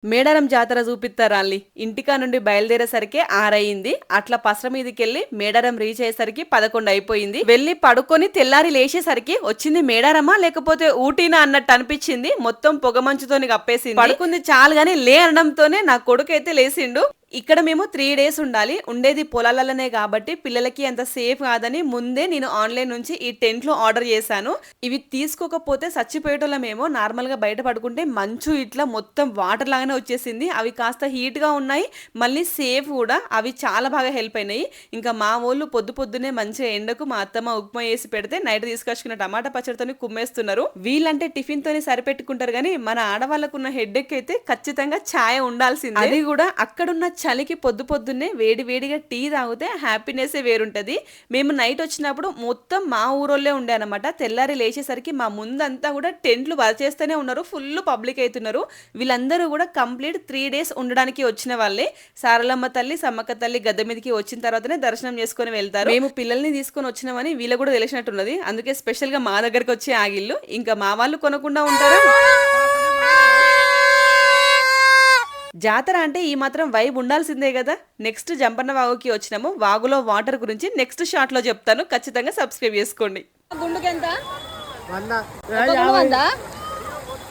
మేడారం జాతర చూపిస్తారాళ్ళి ఇంటికా నుండి బయలుదేరేసరికి 6 అయింది. అట్లా పసర మీదకెళ్ళి మేడారం రీచ్ అయ్యేసరికి 11 అయిపోయింది. వెళ్ళి పడుకొని తెల్లారి లేచేసరికి వచ్చింది మేడారమా లేకపోతే ఊటీనా అన్నట్టు అనిపించింది. మొత్తం పొగమంచుతోని కప్పేసింది. పడుకుంది చాలు గాని లే అనడంతోనే నా కొడుకు అయితే లేచిండు. ఇక్కడ మేము 3 డేస్ ఉండాలి. ఉండేది పొలాలలోనే కాబట్టి పిల్లలకి అంత సేఫ్ కాదని ముందే నేను ఆన్లైన్ నుంచి ఈ టెంట్లు ఆర్డర్ చేశాను. ఇవి తీసుకోకపోతే చచ్చిపోయేటోళ్ళమేమో. నార్మల్ గా బయట పడుకుంటే మంచు ఇట్లా మొత్తం వాటర్ లాగానే వచ్చేసింది. అవి కాస్త హీట్ గా ఉన్నాయి, మళ్ళీ సేఫ్ కూడా. అవి చాలా బాగా హెల్ప్ అయినాయి. ఇంకా మా వాళ్ళు పొద్దునే మంచిగా ఎండకు మా అత్తమ్మ ఉప్మా వేసి పెడితే నైట్ తీసుకొచ్చుకున్న టమాటా పచ్చడితోని కుమ్మేస్తున్నారు. వీళ్ళంటే టిఫిన్ తోని సరిపెట్టుకుంటారు కానీ మన ఆడవాళ్ళకున్న హెడ్ఏక్ అయితే ఖచ్చితంగా ఛాయ్ ఉండాల్సిందే. అది కూడా అక్కడున్న చలికి పొద్దున్నే వేడిగా టీ తాగితే హ్యాపీనెస్ వేరుంటది. మేము నైట్ వచ్చినప్పుడు మొత్తం మా ఊరోళ్ళే ఉండే అనమాట. తెల్లారి లేచేసరికి మా ముందంతా కూడా టెంట్లు పరిచేస్తూనే ఉన్నారు. ఫుల్ పబ్లిక్ అవుతున్నారు. వీళ్ళందరూ కూడా కంప్లీట్ 3 డేస్ ఉండడానికి వచ్చిన వాళ్ళే. సారలమ్మ తల్లి, సమ్మక్క తల్లి గద్దె మీదకి వచ్చిన తర్వాతనే దర్శనం చేసుకుని వెళ్తారు. మేము పిల్లల్ని తీసుకొని వచ్చినామని వీళ్ళకి కూడా తెలిసినట్టున్నది. అందుకే స్పెషల్ గా మా దగ్గరికి వచ్చి ఆగిళ్ళు. ఇంకా మా వాళ్ళు కొనకుండా ఉంటారు. జాతర అంటే ఈ మాత్రం వైబ్ ఉండాల్సిందే కదా. నెక్స్ట్ జంపన్న వాగుకి వచ్చినాము. వాగులో వాటర్ గురించి నెక్స్ట్ షాట్ లో చెప్తాను. ఖచ్చితంగా సబ్స్క్రైబ్ చేసుకోండి. గుండుకెంత 100